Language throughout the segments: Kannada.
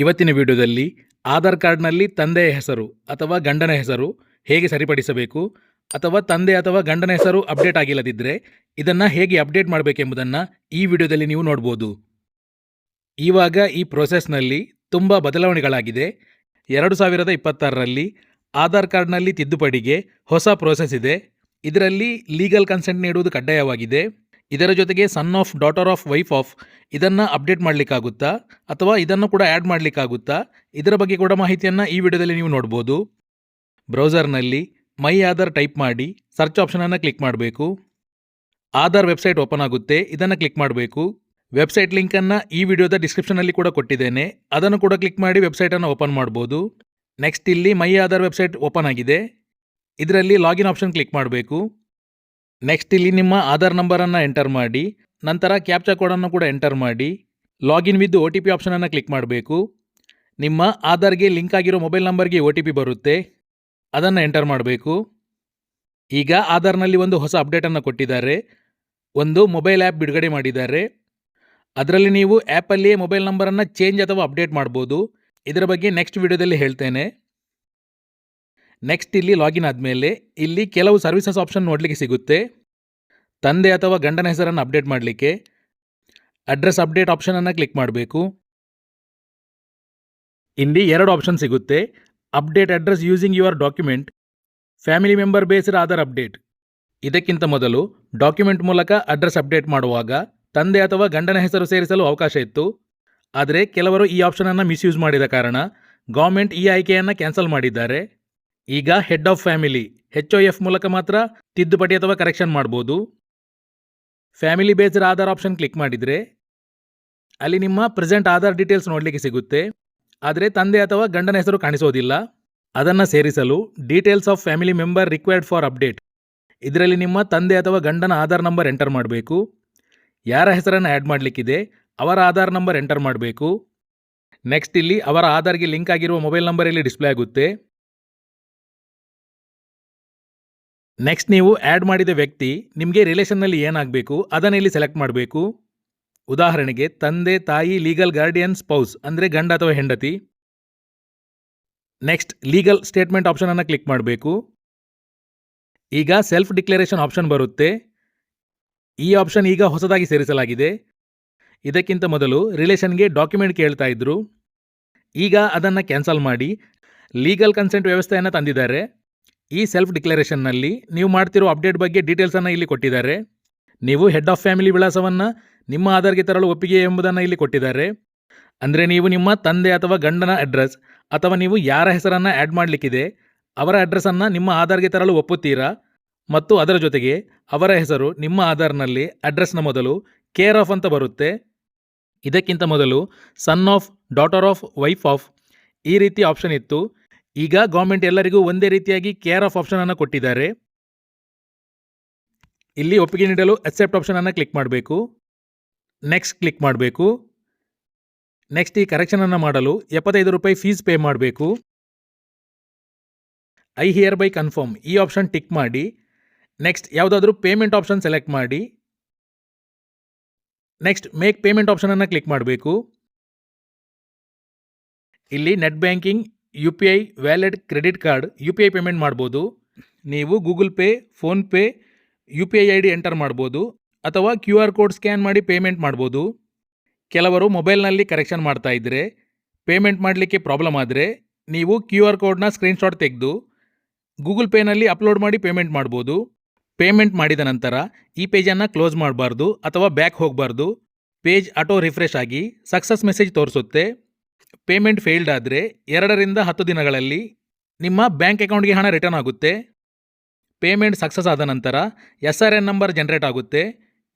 ಇವತ್ತಿನ ವಿಡಿಯೋದಲ್ಲಿ ಆಧಾರ್ ಕಾರ್ಡ್ನಲ್ಲಿ ತಂದೆಯ ಹೆಸರು ಅಥವಾ ಗಂಡನ ಹೆಸರು ಹೇಗೆ ಸರಿಪಡಿಸಬೇಕು ಅಥವಾ ತಂದೆ ಅಥವಾ ಗಂಡನ ಹೆಸರು ಅಪ್ಡೇಟ್ ಆಗಿಲ್ಲದಿದ್ದರೆ ಇದನ್ನು ಹೇಗೆ ಅಪ್ಡೇಟ್ ಮಾಡಬೇಕೆಂಬುದನ್ನು ಈ ವಿಡಿಯೋದಲ್ಲಿ ನೀವು ನೋಡ್ಬೋದು. ಇವಾಗ ಈ ಪ್ರೋಸೆಸ್ನಲ್ಲಿ ತುಂಬ ಬದಲಾವಣೆಗಳಾಗಿದೆ. 2026ರಲ್ಲಿ ಆಧಾರ್ ಕಾರ್ಡ್ನಲ್ಲಿ ತಿದ್ದುಪಡಿಗೆ ಹೊಸ ಪ್ರೋಸೆಸ್ ಇದೆ. ಇದರಲ್ಲಿ ಲೀಗಲ್ ಕನ್ಸೆಂಟ್ ನೀಡುವುದು ಕಡ್ಡಾಯವಾಗಿದೆ. ಇದರ ಜೊತೆಗೆ son of, daughter of, wife of ಇದನ್ನು ಅಪ್ಡೇಟ್ ಮಾಡಲಿಕ್ಕಾಗುತ್ತಾ ಅಥವಾ ಇದನ್ನು ಕೂಡ ಆ್ಯಡ್ ಮಾಡಲಿಕ್ಕಾಗುತ್ತಾ, ಇದರ ಬಗ್ಗೆ ಕೂಡ ಮಾಹಿತಿಯನ್ನು ಈ ವಿಡಿಯೋದಲ್ಲಿ ನೀವು ನೋಡ್ಬೋದು. ಬ್ರೌಸರ್ನಲ್ಲಿ ಮೈ ಆಧಾರ್ ಟೈಪ್ ಮಾಡಿ ಸರ್ಚ್ ಆಪ್ಷನನ್ನು ಕ್ಲಿಕ್ ಮಾಡಬೇಕು. ಆಧಾರ್ ವೆಬ್ಸೈಟ್ ಓಪನ್ ಆಗುತ್ತೆ, ಇದನ್ನು ಕ್ಲಿಕ್ ಮಾಡಬೇಕು. ವೆಬ್ಸೈಟ್ ಲಿಂಕನ್ನು ಈ ವಿಡಿಯೋದ ಡಿಸ್ಕ್ರಿಪ್ಷನಲ್ಲಿ ಕೂಡ ಕೊಟ್ಟಿದ್ದೇನೆ, ಅದನ್ನು ಕೂಡ ಕ್ಲಿಕ್ ಮಾಡಿ ವೆಬ್ಸೈಟನ್ನು ಓಪನ್ ಮಾಡ್ಬೋದು. ನೆಕ್ಸ್ಟ್ ಇಲ್ಲಿ ಮೈ ಆಧಾರ್ ವೆಬ್ಸೈಟ್ ಓಪನ್ ಆಗಿದೆ, ಇದರಲ್ಲಿ ಲಾಗಿನ್ ಆಪ್ಷನ್ ಕ್ಲಿಕ್ ಮಾಡಬೇಕು. ನೆಕ್ಸ್ಟ್ ಇಲ್ಲಿ ನಿಮ್ಮ ಆಧಾರ್ ನಂಬರನ್ನು ಎಂಟರ್ ಮಾಡಿ, ನಂತರ ಕ್ಯಾಪ್ಚಾ ಕೋಡನ್ನು ಕೂಡ ಎಂಟರ್ ಮಾಡಿ, ಲಾಗಿನ್ ವಿತ್ OTP ಆಪ್ಷನನ್ನು ಕ್ಲಿಕ್ ಮಾಡಬೇಕು. ನಿಮ್ಮ ಆಧಾರ್ಗೆ ಲಿಂಕ್ ಆಗಿರೋ ಮೊಬೈಲ್ ನಂಬರ್ಗೆ OTP ಬರುತ್ತೆ, ಅದನ್ನು ಎಂಟರ್ ಮಾಡಬೇಕು. ಈಗ ಆಧಾರ್ನಲ್ಲಿ ಒಂದು ಹೊಸ ಅಪ್ಡೇಟನ್ನು ಕೊಟ್ಟಿದ್ದಾರೆ, ಒಂದು ಮೊಬೈಲ್ ಆ್ಯಪ್ ಬಿಡುಗಡೆ ಮಾಡಿದ್ದಾರೆ. ಅದರಲ್ಲಿ ನೀವು ಆ್ಯಪಲ್ಲಿಯೇ ಮೊಬೈಲ್ ನಂಬರನ್ನು ಚೇಂಜ್ ಅಥವಾ ಅಪ್ಡೇಟ್ ಮಾಡ್ಬೋದು. ಇದರ ಬಗ್ಗೆ ನೆಕ್ಸ್ಟ್ ವಿಡಿಯೋದಲ್ಲಿ ಹೇಳ್ತೇನೆ. ನೆಕ್ಸ್ಟ್ ಇಲ್ಲಿ ಲಾಗಿನ್ ಆದಮೇಲೆ ಇಲ್ಲಿ ಕೆಲವು ಸರ್ವಿಸಸ್ ಆಪ್ಷನ್ ನೋಡಲಿಕ್ಕೆ ಸಿಗುತ್ತೆ. ತಂದೆ ಅಥವಾ ಗಂಡನ ಹೆಸರನ್ನು ಅಪ್ಡೇಟ್ ಮಾಡಲಿಕ್ಕೆ ಅಡ್ರೆಸ್ ಅಪ್ಡೇಟ್ ಆಪ್ಷನನ್ನು ಕ್ಲಿಕ್ ಮಾಡಬೇಕು. ಇಲ್ಲಿ 2 ಆಪ್ಷನ್ ಸಿಗುತ್ತೆ, update address using your document, family member based Aadhaar update. ಇದಕ್ಕಿಂತ ಮೊದಲು ಡಾಕ್ಯುಮೆಂಟ್ ಮೂಲಕ ಅಡ್ರೆಸ್ ಅಪ್ಡೇಟ್ ಮಾಡುವಾಗ ತಂದೆ ಅಥವಾ ಗಂಡನ ಹೆಸರು ಸೇರಿಸಲು ಅವಕಾಶ ಇತ್ತು. ಆದರೆ ಕೆಲವರು ಈ ಆಪ್ಷನನ್ನು ಮಿಸ್ಯೂಸ್ ಮಾಡಿದ ಕಾರಣ ಗೌರ್ಮೆಂಟ್ ಈ ಆಯ್ಕೆಯನ್ನು ಕ್ಯಾನ್ಸಲ್ ಮಾಡಿದ್ದಾರೆ. ಈಗ ಹೆಡ್ ಆಫ್ ಫ್ಯಾಮಿಲಿ HOF ಮೂಲಕ ಮಾತ್ರ ತಿದ್ದುಪಡಿ ಅಥವಾ ಕರೆಕ್ಷನ್ ಮಾಡ್ಬೋದು. Family based Aadhaar option click ಮಾಡಿದರೆ ಅಲ್ಲಿ ನಿಮ್ಮ ಪ್ರೆಸೆಂಟ್ ಆಧಾರ್ ಡೀಟೇಲ್ಸ್ ನೋಡಲಿಕ್ಕೆ ಸಿಗುತ್ತೆ, ಆದರೆ ತಂದೆ ಅಥವಾ ಗಂಡನ ಹೆಸರು ಕಾಣಿಸೋದಿಲ್ಲ. ಅದನ್ನು ಸೇರಿಸಲು details of family member required for update, ಇದರಲ್ಲಿ ನಿಮ್ಮ ತಂದೆ ಅಥವಾ ಗಂಡನ ಆಧಾರ್ ನಂಬರ್ ಎಂಟರ್ ಮಾಡಬೇಕು. ಯಾರ ಹೆಸರನ್ನು ಆ್ಯಡ್ ಮಾಡಲಿಕ್ಕಿದೆ ಅವರ ಆಧಾರ್ ನಂಬರ್ ಎಂಟರ್ ಮಾಡಬೇಕು. ನೆಕ್ಸ್ಟ್ ಇಲ್ಲಿ ಅವರ ಆಧಾರ್ಗೆ ಲಿಂಕ್ ಆಗಿರುವ ಮೊಬೈಲ್ ನಂಬರ್ ಇಲ್ಲಿ ಡಿಸ್ಪ್ಲೇ ಆಗುತ್ತೆ. ನೆಕ್ಸ್ಟ್ ನೀವು ಆ್ಯಡ್ ಮಾಡಿದ ವ್ಯಕ್ತಿ ನಿಮಗೆ ರಿಲೇಷನ್ನಲ್ಲಿ ಏನಾಗಬೇಕು ಅದನ್ನು ಇಲ್ಲಿ ಸೆಲೆಕ್ಟ್ ಮಾಡಬೇಕು. ಉದಾಹರಣೆಗೆ ತಂದೆ, ತಾಯಿ, ಲೀಗಲ್ ಗಾರ್ಡಿಯನ್, ಸ್ಪೌಸ್ ಅಂದರೆ ಗಂಡ ಅಥವಾ ಹೆಂಡತಿ. ನೆಕ್ಸ್ಟ್ ಲೀಗಲ್ ಸ್ಟೇಟ್ಮೆಂಟ್ ಆಪ್ಷನನ್ನು ಕ್ಲಿಕ್ ಮಾಡಬೇಕು. ಈಗ ಸೆಲ್ಫ್ ಡಿಕ್ಲರೇಷನ್ ಆಪ್ಷನ್ ಬರುತ್ತೆ. ಈ ಆಪ್ಷನ್ ಈಗ ಹೊಸದಾಗಿ ಸೇರಿಸಲಾಗಿದೆ. ಇದಕ್ಕಿಂತ ಮೊದಲು ರಿಲೇಷನ್ಗೆ ಡಾಕ್ಯುಮೆಂಟ್ ಕೇಳ್ತಾ ಇದ್ರು, ಈಗ ಅದನ್ನು ಕ್ಯಾನ್ಸಲ್ ಮಾಡಿ ಲೀಗಲ್ ಕನ್ಸೆಂಟ್ ವ್ಯವಸ್ಥೆಯನ್ನು ತಂದಿದ್ದಾರೆ. ಈ ಸೆಲ್ಫ್ ಡಿಕ್ಲರೇಷನ್ನಲ್ಲಿ ನೀವು ಮಾಡ್ತಿರೋ ಅಪ್ಡೇಟ್ ಬಗ್ಗೆ ಡೀಟೇಲ್ಸನ್ನು ಇಲ್ಲಿ ಕೊಟ್ಟಿದ್ದಾರೆ. ನೀವು ಹೆಡ್ ಆಫ್ ಫ್ಯಾಮಿಲಿ ವಿಳಾಸವನ್ನು ನಿಮ್ಮ ಆಧಾರ್ಗೆ ತರಲು ಒಪ್ಪಿಗೆ ಎಂಬುದನ್ನು ಇಲ್ಲಿ ಕೊಟ್ಟಿದ್ದಾರೆ. ಅಂದರೆ ನೀವು ನಿಮ್ಮ ತಂದೆ ಅಥವಾ ಗಂಡನ ಅಡ್ರೆಸ್ ಅಥವಾ ನೀವು ಯಾರ ಹೆಸರನ್ನು ಆ್ಯಡ್ ಮಾಡಲಿಕ್ಕಿದೆ ಅವರ ಅಡ್ರೆಸ್ಸನ್ನು ನಿಮ್ಮ ಆಧಾರ್ಗೆ ತರಲು ಒಪ್ಪುತ್ತೀರಾ, ಮತ್ತು ಅದರ ಜೊತೆಗೆ ಅವರ ಹೆಸರು ನಿಮ್ಮ ಆಧಾರ್ನಲ್ಲಿ ಅಡ್ರೆಸ್ನ ಮೊದಲು ಕೇರ್ ಆಫ್ ಅಂತ ಬರುತ್ತೆ. ಇದಕ್ಕಿಂತ ಮೊದಲು son of, daughter of, wife of ಈ ರೀತಿ ಆಪ್ಷನ್ ಇತ್ತು. ಈಗ ಗೌರ್ಮೆಂಟ್ ಎಲ್ಲರಿಗೂ ಒಂದೇ ರೀತಿಯಾಗಿ ಕೇರ್ ಆಫ್ ಆಪ್ಷನನ್ನು ಕೊಟ್ಟಿದ್ದಾರೆ. ಇಲ್ಲಿ ಒಪ್ಪಿಗೆ ನೀಡಲು ಅಕ್ಸೆಪ್ಟ್ ಆಪ್ಷನನ್ನು ಕ್ಲಿಕ್ ಮಾಡಬೇಕು. ನೆಕ್ಸ್ಟ್ ಕ್ಲಿಕ್ ಮಾಡಬೇಕು. ನೆಕ್ಸ್ಟ್ ಈ ಕರೆಕ್ಷನನ್ನು ಮಾಡಲು ₹75 ಫೀಸ್ ಪೇ ಮಾಡಬೇಕು. ಐ ಹಿಯರ್ ಬೈ ಕನ್ಫರ್ಮ್ ಈ ಆಪ್ಷನ್ ಟಿಕ್ ಮಾಡಿ. ನೆಕ್ಸ್ಟ್ ಯಾವುದಾದ್ರೂ ಪೇಮೆಂಟ್ ಆಪ್ಷನ್ ಸೆಲೆಕ್ಟ್ ಮಾಡಿ. ನೆಕ್ಸ್ಟ್ ಮೇಕ್ ಪೇಮೆಂಟ್ ಆಪ್ಷನನ್ನು ಕ್ಲಿಕ್ ಮಾಡಬೇಕು. ಇಲ್ಲಿ net banking, UPI, wallet, credit card, UPI payment ಮಾಡ್ಬೋದು. ನೀವು Google pay, PhonePe, UPI ID enter ಮಾಡ್ಬೋದು ಅಥವಾ QR ಕೋಡ್ ಸ್ಕ್ಯಾನ್ ಮಾಡಿ ಪೇಮೆಂಟ್ ಮಾಡ್ಬೋದು. ಕೆಲವರು ಮೊಬೈಲ್ನಲ್ಲಿ ಕರೆಕ್ಷನ್ ಮಾಡ್ತಾ ಇದ್ದರೆ ಪೇಮೆಂಟ್ ಮಾಡಲಿಕ್ಕೆ ಪ್ರಾಬ್ಲಮ್ ಆದರೆ ನೀವು QR ಕೋಡ್ನ ಸ್ಕ್ರೀನ್ಶಾಟ್ ತೆಗೆದು ಗೂಗಲ್ ಪೇನಲ್ಲಿ ಅಪ್ಲೋಡ್ ಮಾಡಿ ಪೇಮೆಂಟ್ ಮಾಡ್ಬೋದು. ಪೇಮೆಂಟ್ ಮಾಡಿದ ನಂತರ ಈ ಪೇಜನ್ನು ಕ್ಲೋಸ್ ಮಾಡಬಾರ್ದು ಅಥವಾ ಬ್ಯಾಕ್ ಹೋಗಬಾರ್ದು. ಪೇಜ್ ಆಟೋ ರಿಫ್ರೆಶ್ ಆಗಿ ಸಕ್ಸಸ್ ಮೆಸೇಜ್ ತೋರಿಸುತ್ತೆ. ಪೇಮೆಂಟ್ ಫೇಲ್ಡ್ ಆದರೆ 2 ರಿಂದ 10 ದಿನಗಳಲ್ಲಿ ನಿಮ್ಮ ಬ್ಯಾಂಕ್ ಅಕೌಂಟ್ಗೆ ಹಣ ರಿಟರ್ನ್ ಆಗುತ್ತೆ. ಪೇಮೆಂಟ್ ಸಕ್ಸಸ್ ಆದ ನಂತರ SRN ನಂಬರ್ ಜನರೇಟ್ ಆಗುತ್ತೆ.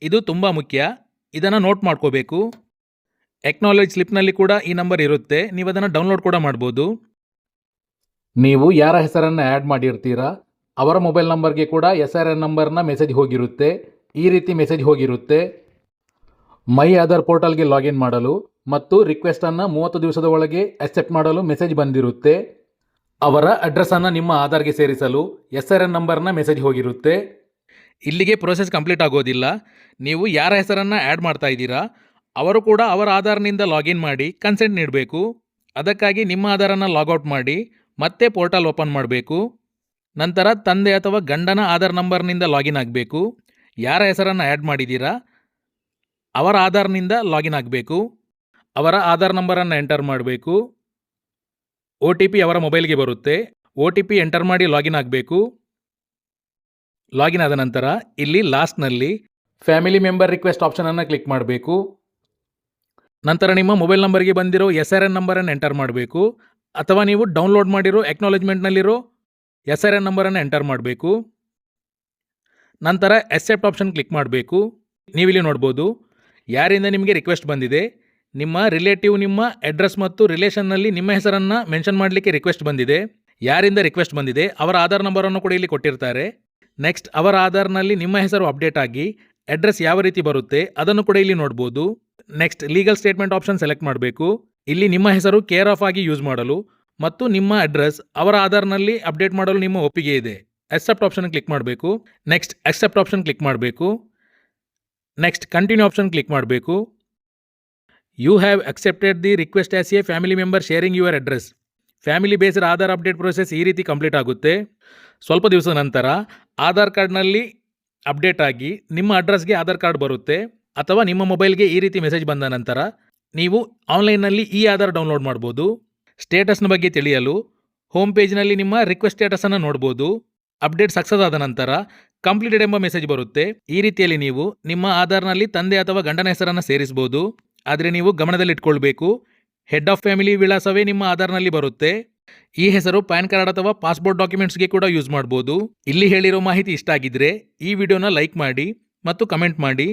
ಇದು ತುಂಬ ಮುಖ್ಯ, ಇದನ್ನು ನೋಟ್ ಮಾಡ್ಕೋಬೇಕು. ಎಕ್ನಾಲೇಜ್ ಸ್ಲಿಪ್ನಲ್ಲಿ ಕೂಡ ಈ ನಂಬರ್ ಇರುತ್ತೆ, ನೀವು ಅದನ್ನು ಡೌನ್ಲೋಡ್ ಕೂಡ ಮಾಡ್ಬೋದು. ನೀವು ಯಾರ ಹೆಸರನ್ನು ಆ್ಯಡ್ ಮಾಡಿರ್ತೀರಾ ಅವರ ಮೊಬೈಲ್ ನಂಬರ್ಗೆ ಕೂಡ SRN ನಂಬರ್ನ ಮೆಸೇಜ್ ಹೋಗಿರುತ್ತೆ. ಈ ರೀತಿ ಮೆಸೇಜ್ ಹೋಗಿರುತ್ತೆ. ಮೈ ಆಧಾರ್ ಪೋರ್ಟಲ್ಗೆ ಲಾಗಿನ್ ಮಾಡಲು ಮತ್ತು ರಿಕ್ವೆಸ್ಟನ್ನು 30 ದಿವಸದ ಒಳಗೆ ಅಕ್ಸೆಪ್ಟ್ ಮಾಡಲು ಮೆಸೇಜ್ ಬಂದಿರುತ್ತೆ. ಅವರ ಅಡ್ರೆಸ್ಸನ್ನು ನಿಮ್ಮ ಆಧಾರ್ಗೆ ಸೇರಿಸಲು SRN ನಂಬರ್ನ ಮೆಸೇಜ್ ಹೋಗಿರುತ್ತೆ. ಇಲ್ಲಿಗೆ ಪ್ರೋಸೆಸ್ ಕಂಪ್ಲೀಟ್ ಆಗೋದಿಲ್ಲ. ನೀವು ಯಾರ ಹೆಸರನ್ನು ಆ್ಯಡ್ ಮಾಡ್ತಾ ಇದ್ದೀರಾ ಅವರು ಕೂಡ ಅವರ ಆಧಾರ್ನಿಂದ ಲಾಗಿನ್ ಮಾಡಿ ಕನ್ಸೆಂಟ್ ನೀಡಬೇಕು. ಅದಕ್ಕಾಗಿ ನಿಮ್ಮ ಆಧಾರನ್ನು ಲಾಗೌಟ್ ಮಾಡಿ ಮತ್ತೆ ಪೋರ್ಟಲ್ ಓಪನ್ ಮಾಡಬೇಕು. ನಂತರ ತಂದೆ ಅಥವಾ ಗಂಡನ ಆಧಾರ್ ನಂಬರ್ನಿಂದ ಲಾಗಿನ್ ಆಗಬೇಕು. ಯಾರ ಹೆಸರನ್ನು ಆ್ಯಡ್ ಮಾಡಿದ್ದೀರಾ ಅವರ ಆಧಾರ್ನಿಂದ ಲಾಗಿನ್ ಆಗಬೇಕು. ಅವರ ಆಧಾರ್ ನಂಬರನ್ನು ಎಂಟರ್ ಮಾಡಬೇಕು. OTP ಅವರ ಮೊಬೈಲ್ಗೆ ಬರುತ್ತೆ. OTP ಎಂಟರ್ ಮಾಡಿ ಲಾಗಿನ್ ಆಗಬೇಕು. ಲಾಗಿನ್ ಆದ ನಂತರ ಇಲ್ಲಿ ಲಾಸ್ಟ್ನಲ್ಲಿ ಫ್ಯಾಮಿಲಿ ಮೆಂಬರ್ ರಿಕ್ವೆಸ್ಟ್ ಆಪ್ಷನನ್ನು ಕ್ಲಿಕ್ ಮಾಡಬೇಕು. ನಂತರ ನಿಮ್ಮ ಮೊಬೈಲ್ ನಂಬರ್ಗೆ ಬಂದಿರೋ SRN ನಂಬರನ್ನು ಎಂಟರ್ ಮಾಡಬೇಕು. ಅಥವಾ ನೀವು ಡೌನ್ಲೋಡ್ ಮಾಡಿರೋ ಅಕ್ನಾಲೆಜ್ಮೆಂಟ್ನಲ್ಲಿರೋ SRN ನಂಬರನ್ನು ಎಂಟರ್ ಮಾಡಬೇಕು. ನಂತರ ಅಕ್ಸೆಪ್ಟ್ ಆಪ್ಷನ್ ಕ್ಲಿಕ್ ಮಾಡಬೇಕು. ನೀವಿಲ್ಲಿ ನೋಡ್ಬೋದು ಯಾರಿಂದ ನಿಮಗೆ ರಿಕ್ವೆಸ್ಟ್ ಬಂದಿದೆ. ನಿಮ್ಮ ರಿಲೇಟಿವ್ ನಿಮ್ಮ ಅಡ್ರೆಸ್ ಮತ್ತು ರಿಲೇಷನ್ನಲ್ಲಿ ನಿಮ್ಮ ಹೆಸರನ್ನು ಮೆನ್ಷನ್ ಮಾಡಲಿಕ್ಕೆ ರಿಕ್ವೆಸ್ಟ್ ಬಂದಿದೆ. ಯಾರಿಂದ ರಿಕ್ವೆಸ್ಟ್ ಬಂದಿದೆ ಅವರ ಆಧಾರ್ ನಂಬರನ್ನು ಕೂಡ ಇಲ್ಲಿ ಕೊಟ್ಟಿರ್ತಾರೆ. ನೆಕ್ಸ್ಟ್ ಅವರ ಆಧಾರ್ನಲ್ಲಿ ನಿಮ್ಮ ಹೆಸರು ಅಪ್ಡೇಟ್ ಆಗಿ ಅಡ್ರೆಸ್ ಯಾವ ರೀತಿ ಬರುತ್ತೆ ಅದನ್ನು ಕೂಡ ಇಲ್ಲಿ ನೋಡ್ಬೋದು. Next legal statement option select ಮಾಡಬೇಕು. ಇಲ್ಲಿ ನಿಮ್ಮ ಹೆಸರು ಕೇರ್ ಆಫ್ ಆಗಿ ಯೂಸ್ ಮಾಡಲು ಮತ್ತು ನಿಮ್ಮ ಅಡ್ರೆಸ್ ಅವರ ಆಧಾರ್ನಲ್ಲಿ ಅಪ್ಡೇಟ್ ಮಾಡಲು ನಿಮ್ಮ ಒಪ್ಪಿಗೆ ಇದೆ. ಅಕ್ಸೆಪ್ಟ್ ಆಪ್ಷನ್ ಕ್ಲಿಕ್ ಮಾಡಬೇಕು. ನೆಕ್ಸ್ಟ್ ಅಕ್ಸೆಪ್ಟ್ ಆಪ್ಷನ್ ಕ್ಲಿಕ್ ಮಾಡಬೇಕು. ನೆಕ್ಸ್ಟ್ ಕಂಟಿನ್ಯೂ ಆಪ್ಷನ್ ಕ್ಲಿಕ್ ಮಾಡಬೇಕು. You have accepted the request as a family member sharing your address. Family based Aadhaar update process ಈ ರೀತಿ ಕಂಪ್ಲೀಟ್ ಆಗುತ್ತೆ. ಸ್ವಲ್ಪ ದಿವಸದ ನಂತರ ಆಧಾರ್ ಕಾರ್ಡ್ನಲ್ಲಿ ಅಪ್ಡೇಟ್ ಆಗಿ ನಿಮ್ಮ ಅಡ್ರೆಸ್ಗೆ ಆಧಾರ್ ಕಾರ್ಡ್ ಬರುತ್ತೆ. ಅಥವಾ ನಿಮ್ಮ ಮೊಬೈಲ್ಗೆ ಈ ರೀತಿ ಮೆಸೇಜ್ ಬಂದ ನಂತರ ನೀವು ಆನ್ಲೈನ್ನಲ್ಲಿ ಈ ಆಧಾರ್ ಡೌನ್ಲೋಡ್ ಮಾಡ್ಬೋದು. ಸ್ಟೇಟಸ್ನ ಬಗ್ಗೆ ತಿಳಿಯಲು ಹೋಮ್ ಪೇಜ್ನಲ್ಲಿ ನಿಮ್ಮ ರಿಕ್ವೆಸ್ಟ್ ಸ್ಟೇಟಸನ್ನು ನೋಡ್ಬೋದು. ಅಪ್ಡೇಟ್ ಸಕ್ಸಸ್ ಆದ ನಂತರ ಕಂಪ್ಲೀಟೆಡ್ ಎಂಬ ಮೆಸೇಜ್ ಬರುತ್ತೆ. ಈ ರೀತಿಯಲ್ಲಿ ನೀವು ನಿಮ್ಮ ಆಧಾರ್ನಲ್ಲಿ ತಂದೆ ಅಥವಾ ಗಂಡನ ಹೆಸರನ್ನು ಸೇರಿಸಬಹುದು. ಆದರೆ ನೀವು ಗಮನದಲ್ಲಿಟ್ಕೊಳ್ಬೇಕು, ಹೆಡ್ ಆಫ್ ಫ್ಯಾಮಿಲಿ ವಿಳಾಸವೇ ನಿಮ್ಮ ಆಧಾರ್ನಲ್ಲಿ ಬರುತ್ತೆ. ಈ ಹೆಸರು ಪ್ಯಾನ್ ಕಾರ್ಡ್ ಅಥವಾ ಪಾಸ್ಪೋರ್ಟ್ ಡಾಕ್ಯುಮೆಂಟ್ಸ್ಗೆ ಕೂಡ ಯೂಸ್ ಮಾಡ್ಬೋದು. ಇಲ್ಲಿ ಹೇಳಿರೋ ಮಾಹಿತಿ ಇಷ್ಟ ಆಗಿದ್ರೆ ಈ ವಿಡಿಯೋನ ಲೈಕ್ ಮಾಡಿ ಮತ್ತು ಕಮೆಂಟ್ ಮಾಡಿ.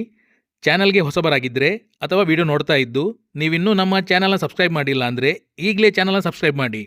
ಚಾನಲ್ಗೆ ಹೊಸಬರಾಗಿದ್ದರೆ ಅಥವಾ ವಿಡಿಯೋ ನೋಡ್ತಾ ಇದ್ದು ನೀವಿನ್ನೂ ನಮ್ಮ ಚಾನಲ್ನ ಸಬ್ಸ್ಕ್ರೈಬ್ ಮಾಡಿಲ್ಲ ಅಂದರೆ ಈಗಲೇ ಚಾನಲ್ನ ಸಬ್ಸ್ಕ್ರೈಬ್ ಮಾಡಿ.